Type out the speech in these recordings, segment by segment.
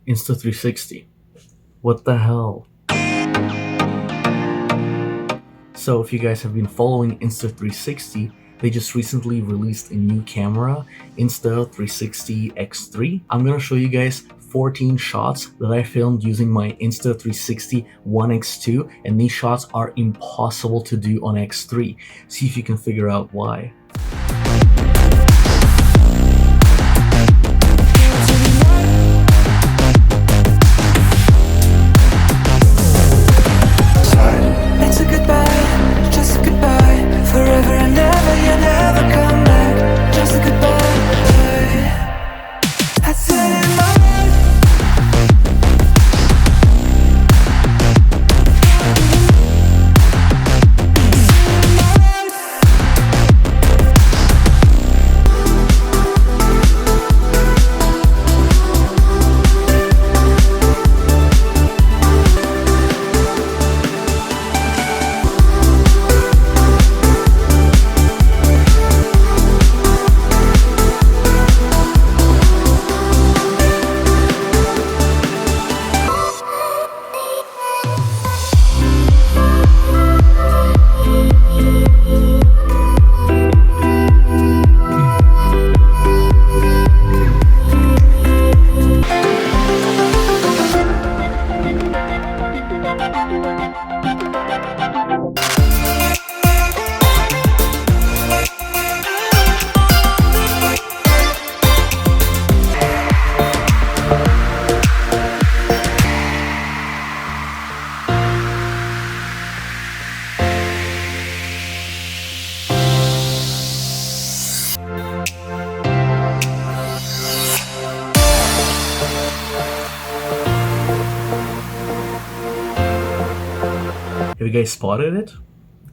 Insta360. What the hell? So if you guys have been following Insta360, they just recently released a new camera, Insta360 X3. I'm gonna show you guys 14 shots that I filmed using my Insta360 One X2, and these shots are impossible to do on X3. See if you can figure out why. Have you guys spotted it?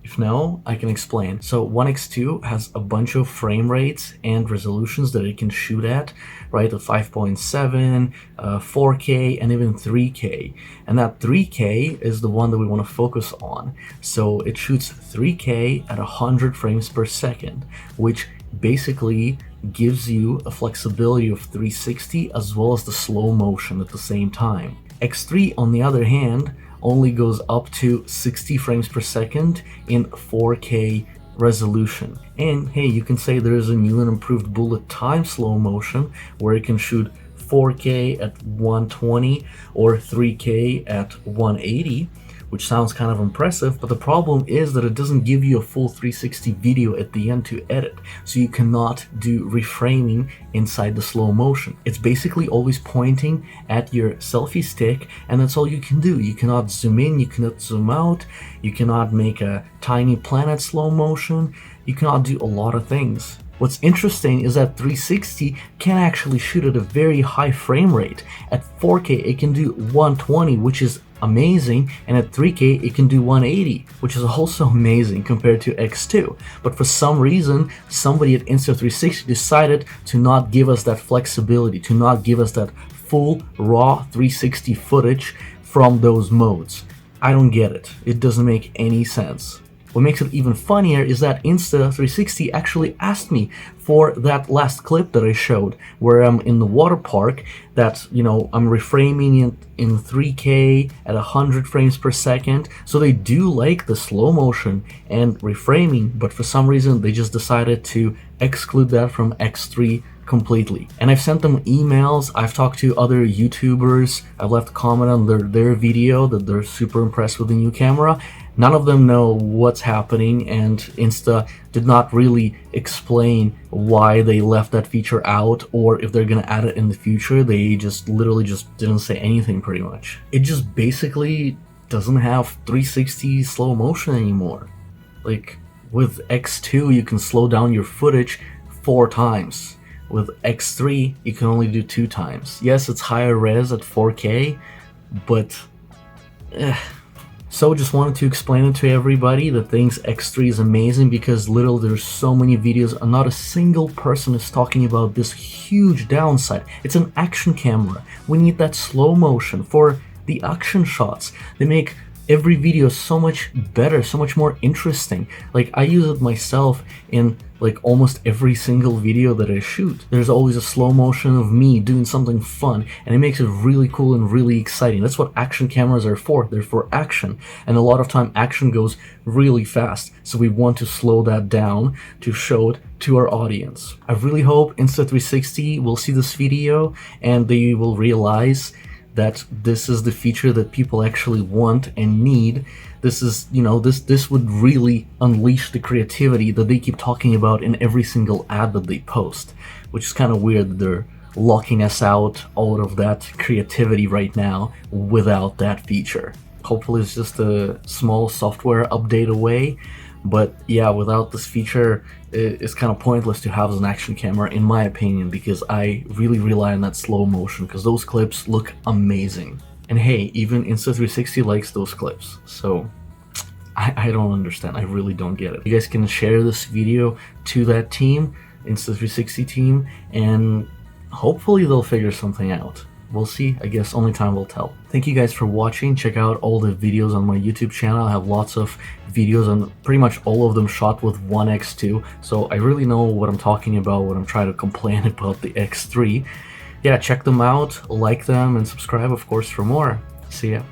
If no, I can explain. So One X2 has a bunch of frame rates and resolutions that it can shoot at, right? A 5.7, 4K, and even 3K. And that 3K is the one that we want to focus on. So it shoots 3K at 100 frames per second, which basically gives you a flexibility of 360 as well as the slow motion at the same time. X3, on the other hand, only goes up to 60 frames per second in 4K resolution. And hey, you can say there is a new and improved bullet time slow motion where it can shoot 4K at 120 or 3K at 180, which sounds kind of impressive, but the problem is that it doesn't give you a full 360 video at the end to edit, so you cannot do reframing inside the slow motion. It's basically always pointing at your selfie stick, and that's all you can do. You cannot zoom in, you cannot zoom out, you cannot make a tiny planet slow motion, you cannot do a lot of things. What's interesting is that 360 can actually shoot at a very high frame rate. At 4K it can do 120, which is amazing, and at 3K it can do 180, which is also amazing compared to X2. But for some reason, somebody at Insta360 decided to not give us that flexibility, to not give us that full raw 360 footage from those modes. I don't get it. It doesn't make any sense. What makes it even funnier is that Insta360 actually asked me for that last clip that I showed, where I'm in the water park, that, you know, I'm reframing it in 3K at 100 frames per second. So they do like the slow motion and reframing, but for some reason they just decided to exclude that from X3 completely. And I've sent them emails, I've talked to other YouTubers, I've left a comment on their video that they're super impressed with the new camera. None of them know what's happening, and Insta did not really explain why they left that feature out, or if they're gonna add it in the future. They just literally just didn't say anything pretty much. It just basically doesn't have 360 slow motion anymore. Like with X2 you can slow down your footage 4 times. With X3 you can only do 2 times. Yes, it's higher res at 4K, but So just wanted to explain it to everybody that thinks X3 is amazing, because literally there's so many videos and not a single person is talking about this huge downside. It's an action camera. We need that slow motion for the action shots. They make every video is so much better, so much more interesting. Like, I use it myself in like almost every single video that I shoot. There's always a slow motion of me doing something fun, and it makes it really cool and really exciting. That's what action cameras are for. They're for action, and a lot of time action goes really fast, so we want to slow that down to show it to our audience. I really hope Insta360 will see this video and they will realize that this is the feature that people actually want and need. This is, you know, this would really unleash the creativity that they keep talking about in every single ad that they post, which is kind of weird that they're locking us out of that creativity right now without that feature. Hopefully it's just a small software update away, but yeah, without this feature, it's kind of pointless to have as an action camera, in my opinion, because I really rely on that slow motion, because those clips look amazing. And hey, even Insta360 likes those clips, so I don't understand. I really don't get it. You guys can share this video to that team, Insta360 team, and hopefully they'll figure something out. We'll see. I guess only time will tell. Thank you guys for watching. Check out all the videos on my YouTube channel. I have lots of videos, and pretty much all of them shot with one X2, so I really know what I'm talking about when I'm trying to complain about the X3. Yeah, check them out, like them, and subscribe, of course, for more. See ya.